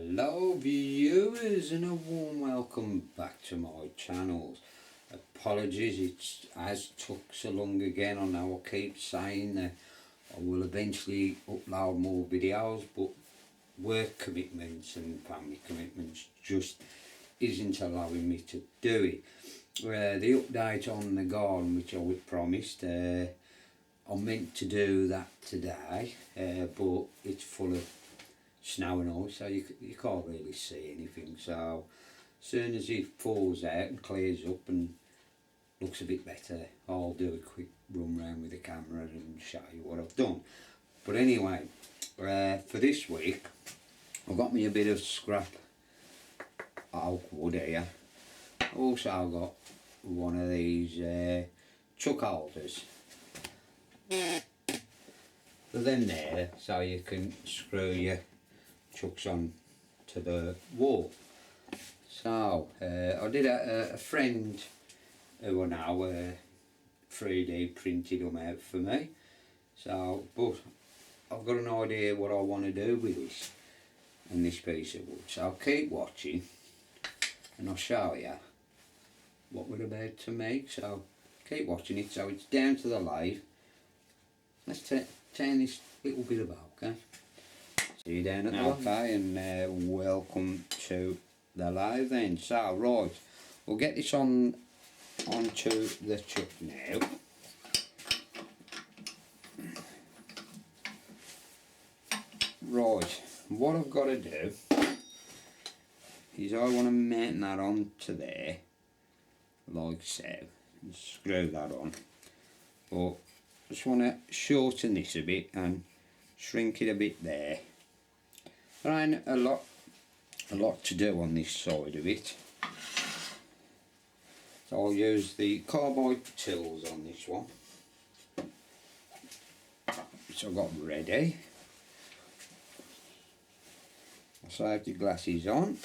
Hello viewers and a warm welcome back to my channel. Apologies it has took so long again. I know I keep saying that I will eventually upload more videos, but work commitments and family commitments just isn't allowing me to do it. The update on the garden, which I promised, I'm meant to do that today, but it's full of snow and ice, so you can't really see anything. So as soon as it falls out and clears up and looks a bit better, I'll do a quick run round with the camera and show you what I've done. But anyway, for this week I've got me a bit of scrap oak wood here. I've also got one of these chuck holders. They're then there so you can screw your chucks on to the wall. So I did a friend who I know 3D printed them out for me. So, but I've got an idea what I want to do with this and this piece of wood. So I'll keep watching and I'll show you what we're about to make. So keep watching it. So it's down to the lathe. Let's turn this little bit about, okay? See you down at the okay, and welcome to the lathe then. So right, we'll get this onto the chuck now. Right, what I've got to do is I want to mount that onto there, like so, and screw that on. But just want to shorten this a bit and shrink it a bit there. There ain't a lot to do on this side of it, so I'll use the carbide tools on this one, which I've got ready. I'll save the glasses on.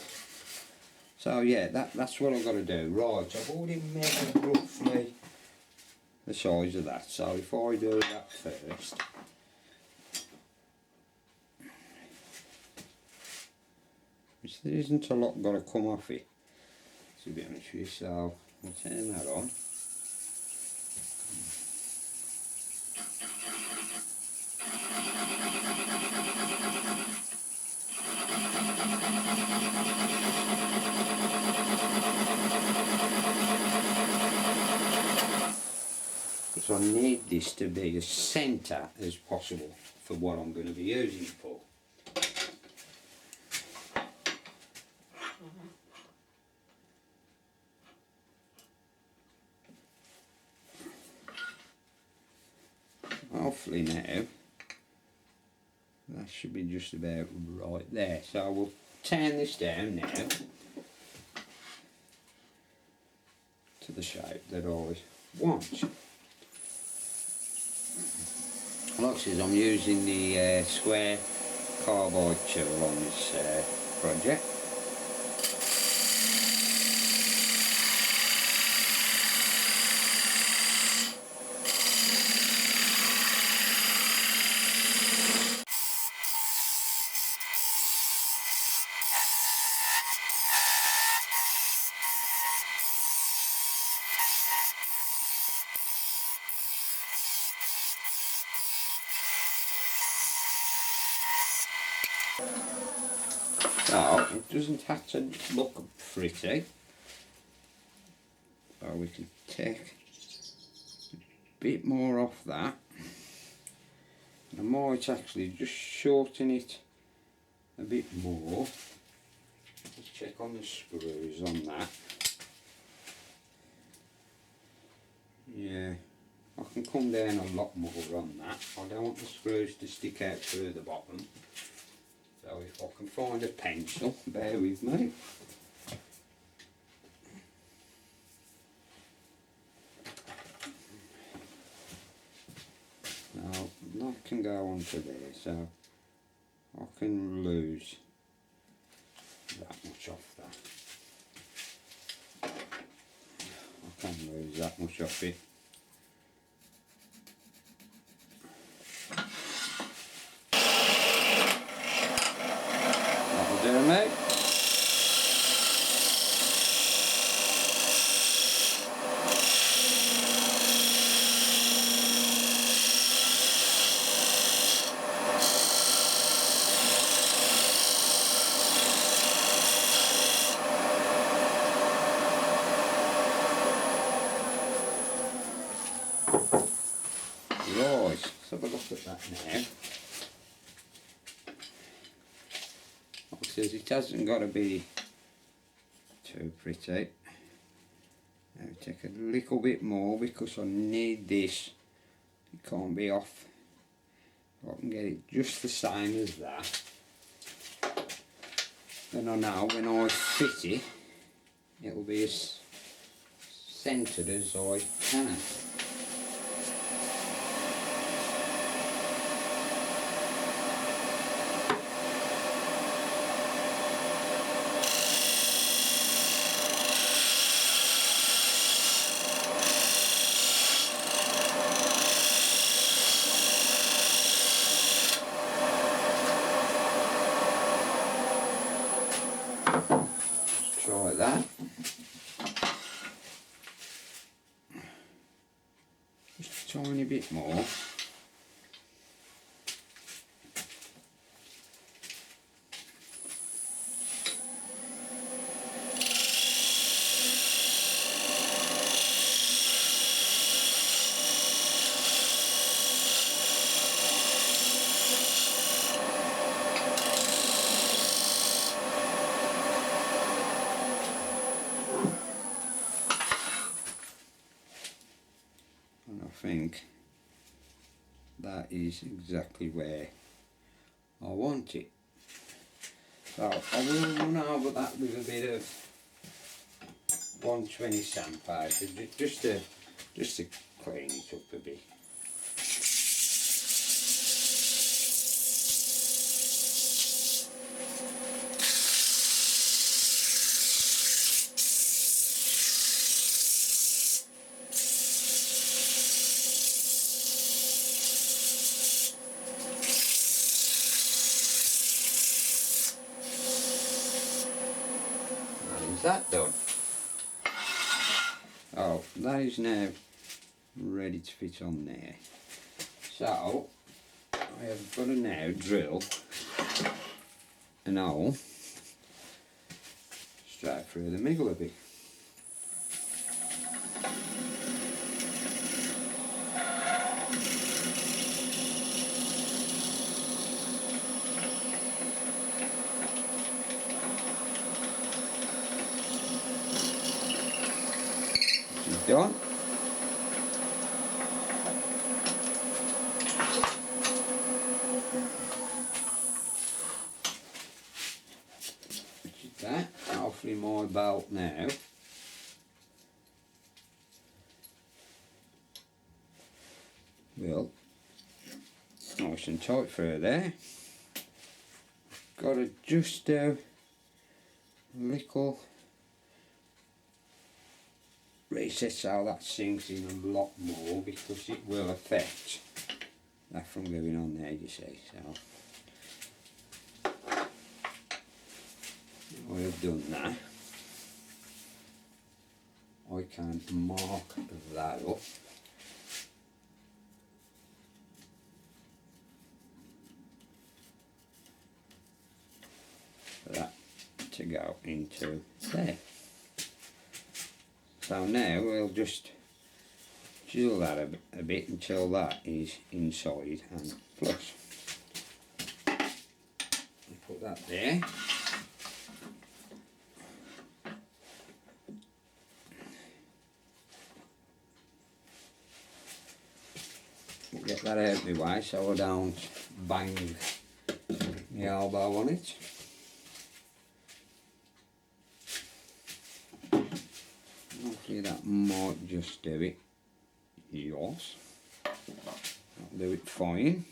So yeah, that's what I've got to do. Right, I've already measured roughly the size of that, so if I do that first, which there isn't a lot got to come off it, to be honest with you, so I'll turn that on. So I need this to be as centre as possible for what I'm going to be using it for. Hopefully now that should be just about right there. So we'll turn this down now to the shape that I want. Like I said, I'm using the square carbide tool on this project. So it doesn't have to look pretty, so we can take a bit more off that. I might actually just shorten it a bit more. Let's check on the screws on that. Yeah, I can come down a lot more on that. I don't want the screws to stick out through the bottom. So if I can find a pencil, bear with me. Now that can go onto there, so I can lose that much off that. I can lose that much off it. That'll do, mate. let's have a look at that now. Like I says, it hasn't got to be too pretty. Now take a little bit more because I need this. It can't be off. I can get it just the same as that. Then I know when I fit it, it'll be as centred as I can. Try that. Just a tiny bit more. And I think that is exactly where I want it. So I will run over that with a bit of 120 sandpaper just to clean it up a bit. That done. Oh, that is now ready to fit on there. So I have got to now drill an hole straight through the middle of it. Done. Which is that. Hopefully my belt now will nice and tight through there. Got to just do a little reset so that sinks in a lot more because it will affect that from going on there, you see. So I have done that. I can mark that up. For that to go into there. So now we'll just chisel that a bit until that is inside and flush. Put that there. Get that out of my way so I don't bang my elbow on it. Hopefully that might just do it. Yes, that'll do it fine.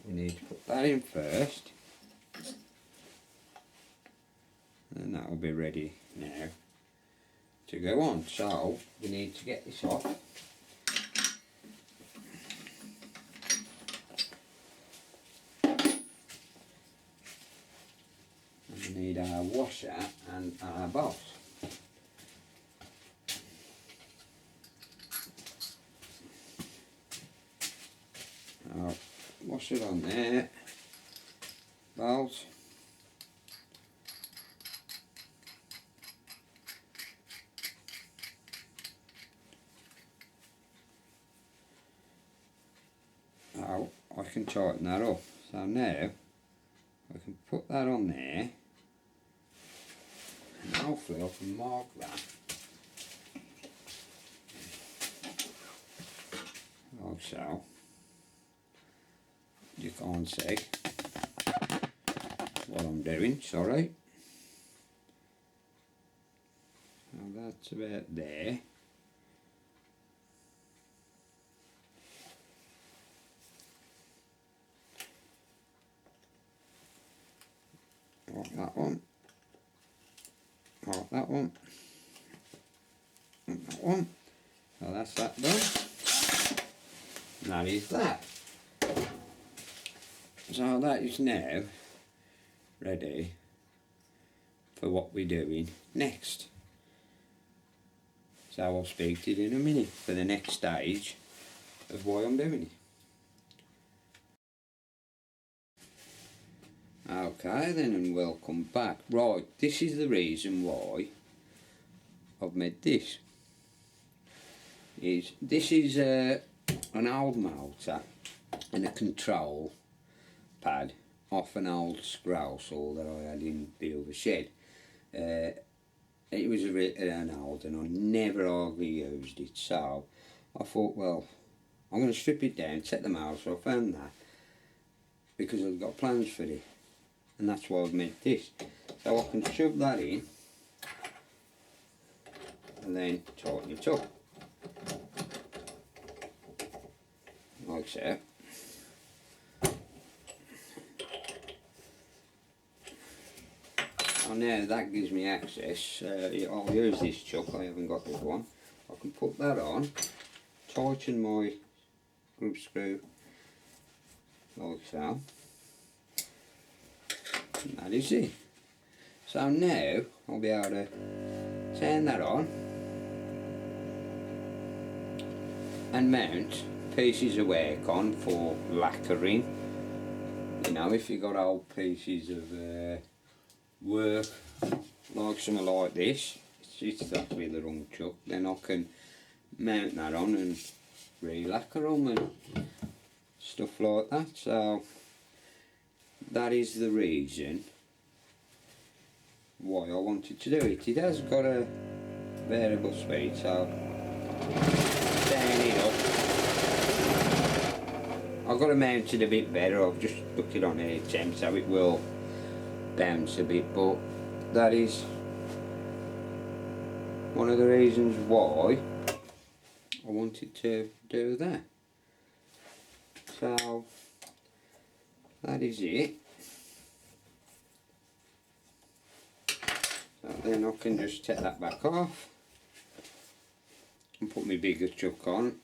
We need to put that in first, and that will be ready now to go on. So we need to get this off. washer and our bolts. I'll wash it on there, bolt. Now I can tighten that up. So now I can put that on there and hopefully I can mark that like so. You can't see what I'm doing, sorry. Now that's about there. Like that one, like that one, and that one. So that's that done. That is that. So that is now ready for what we're doing next. So I'll speak to you in a minute for the next stage of why I'm doing it. Okay then, and welcome back. Right, this is the reason why I've made this. This is an old motor and a control pad off an old scroll saw that I had in the other shed. It was an old and I never hardly used it, so I thought, well, I'm going to strip it down, take the motor, so I found that because I've got plans for it. And that's why I've made this. So I can shove that in and then tighten it up. Like so. And now that gives me access. I'll use this chuck, I haven't got this one. I can put that on, tighten my grub screw like so. And that is it. So now I'll be able to turn that on and mount pieces of work on for lacquering. You know, if you've got old pieces of work like something like this, it's actually the wrong chuck, then I can mount that on and re-lacquer them and stuff like that. So that is the reason why I wanted to do it. It has got a variable speed, so turn it up. I've got to mount it a bit better. I've just stuck it on a temp so it will bounce a bit, but that is one of the reasons why I wanted to do that. So that is it. So then I can just take that back off and put my bigger chuck on.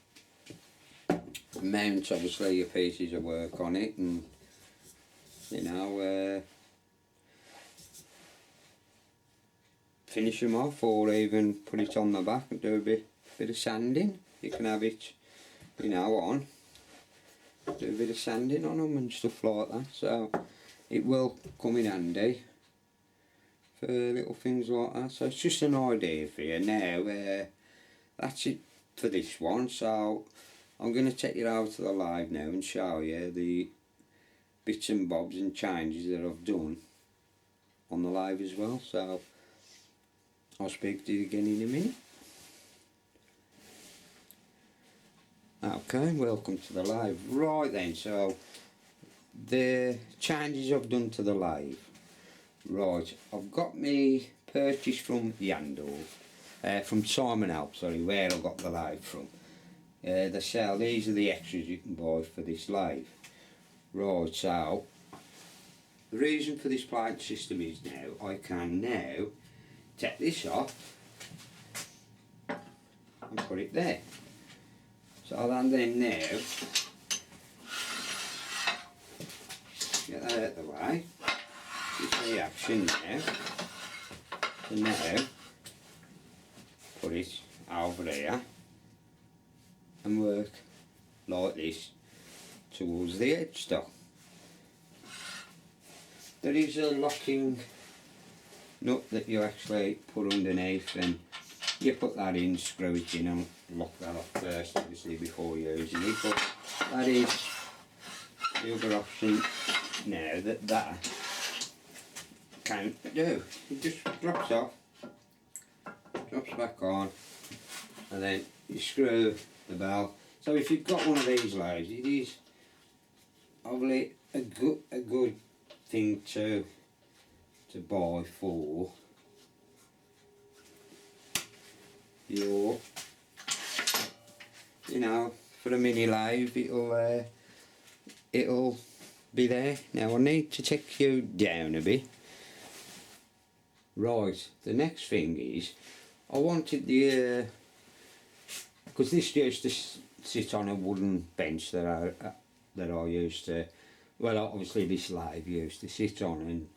Mount obviously your pieces of work on it, and you know, finish them off, or even put it on the back and do a bit of sanding. You can have it, you know, on, do a bit of sanding on them and stuff like that. So it will come in handy for little things like that. So it's just an idea for you. Now that's it for this one. So I'm going to take you over to the lathe now and show you the bits and bobs and changes that I've done on the lathe as well. So I'll speak to you again in a minute. Okay, welcome to the lathe. Right then, so the changes I've done to the lathe. Right, I've got me purchase from Yandor, from Simon Help, sorry, where I got the lathe from. They sell, these are the extras you can buy for this lathe. Right, so the reason for this plate system is now I can now take this off and put it there. So then now get that out of the way. You see the action now. So now, put it over here and work like this towards the edge stock. There is a locking nut that you actually put underneath, and you put that in, screw it in and lock that up first, obviously, before using it. But that is the other option now that can't do. It just drops off, drops back on, and then you screw the bell. So if you've got one of these lathes, it is obviously a good thing to buy for your, you know, for a mini lathe. It'll be there. Now I need to take you down a bit. Right, the next thing is, I wanted the, because this used to sit on a wooden bench that I used to, well, obviously this lathe used to sit on, and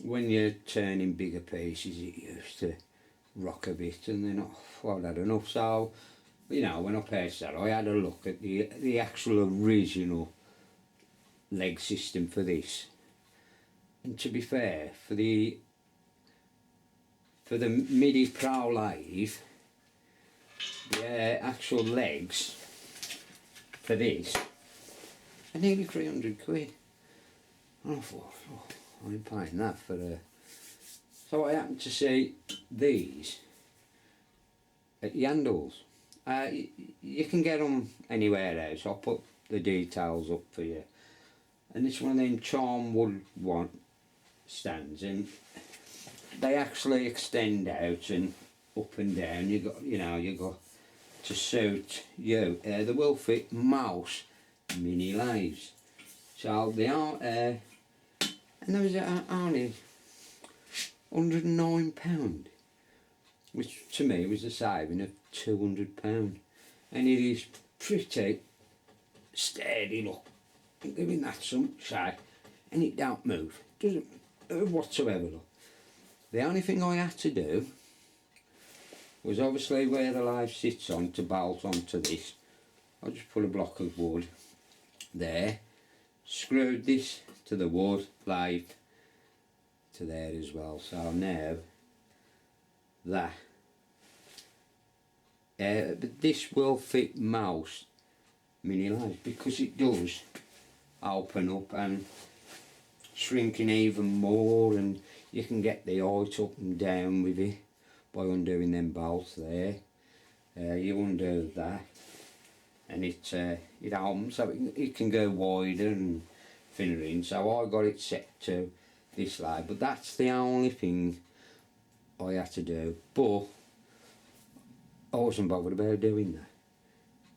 when you're turning bigger pieces it used to rock a bit, and then I've had enough. So, you know, when I purchased that, I had a look at the actual original leg system for this, and to be fair, for the Midi Pro lathe, the actual legs for this are nearly 300 quid. And I thought, oh, I ain't paying that for a... So I happened to see these at Yandles. You can get them anywhere else. I'll put the details up for you. And it's one of them Charnwood stands, and they actually extend out and up and down. You got to suit you. They will fit most mini lathes. So they are, and there was only £109, which to me was a saving of £200, and it is pretty sturdy. Look, I'm giving that some shake, and it don't move, doesn't move whatsoever. Look, the only thing I had to do was obviously where the lathe sits on to bolt onto this. I just put a block of wood there, screwed this to the wood, lathe to there as well. So now that, but this will fit most mini lathes because it does open up and shrinking even more, and you can get the height up and down with it by undoing them bolts there. You undo that and it opens, so it can go wider and thinner in. So I got it set to this lathe, but that's the only thing I had to do. But I wasn't bothered about doing that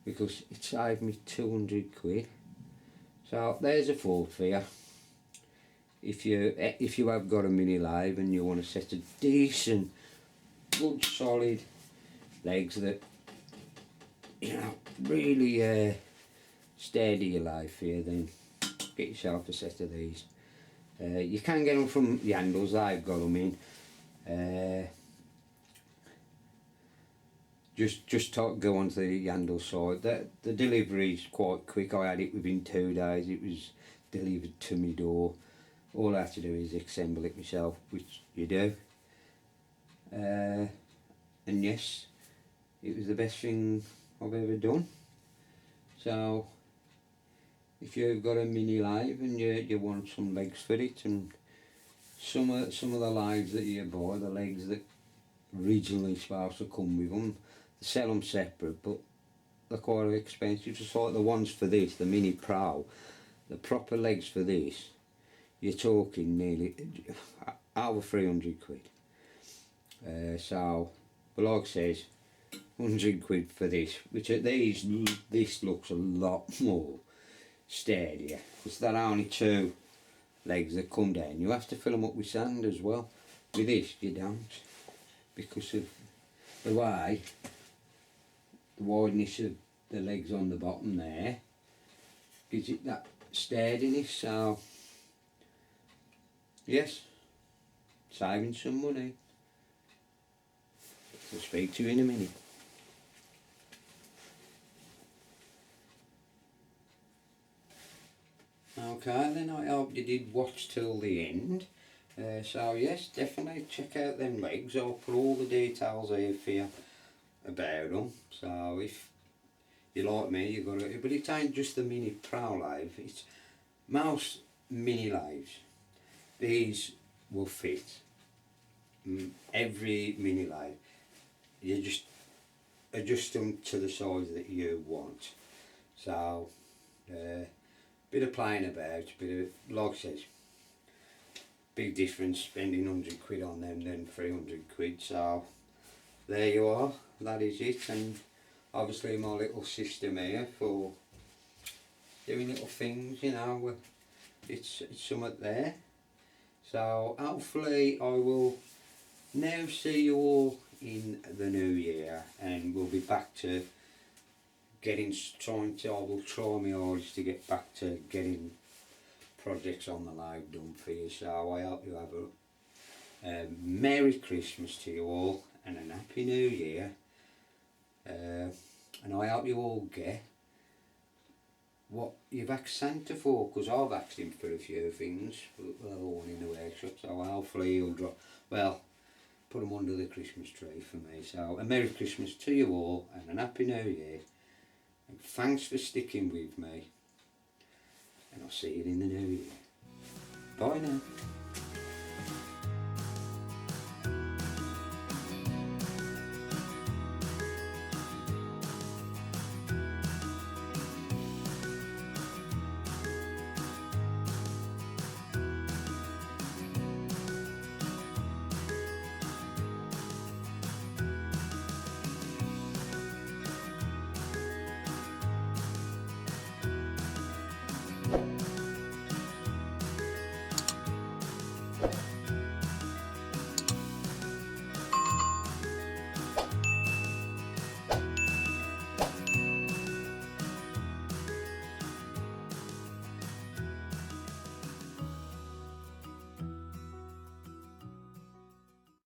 because it saved me 200 quid. So there's a thought for you. If you have got a mini lathe and you want to set a decent, good, solid legs that, you know, really steady your lathe for you, then get yourself a set of these. You can get them from Yandles. I've got them in. Just go onto the Yandles side. The delivery's quite quick. I had it within 2 days. It was delivered to my door. All I have to do is assemble it myself, which you do. And yes, it was the best thing I've ever done. So if you've got a mini lathe and you want some legs for it, and some of the lathes that you buy, the legs that originally supposed to come with them, they sell them separate, but they're quite expensive. Just like the ones for this, the Mini Pro, the proper legs for this, you're talking nearly over 300 quid. So, but like I says, 100 quid for this, which at this looks a lot more sturdier, because there are only 2 legs that come down. You have to fill them up with sand as well. With this you don't, because of the way, the wideness of the legs on the bottom there gives it that sturdiness. So yes, saving some money. I'll speak to you in a minute. Okay then, I hope you did watch till the end. So yes, definitely check out them legs. I'll put all the details here for you about them. So if you like me, you got it. But it ain't just the Mini Pro lathe. It's most mini lathes. These will fit every mini lathe. You just adjust them to the size that you want. So bit of playing about, bit of, like I said, big difference spending 100 quid on them than 300 quid. So there you are, that is it. And obviously my little system here for doing little things, you know, it's something there. So hopefully I will now see you all in the new year, and we'll be back to I will try my hardest to get back to getting projects on the lathe done for you. So I hope you have a Merry Christmas to you all and a Happy New Year. And I hope you all get what you've asked Santa for, because I've asked him for a few things, well, all in the workshop, so hopefully he'll put them under the Christmas tree for me. So a Merry Christmas to you all and a Happy New Year. And thanks for sticking with me, and I'll see you in the new year. Bye now.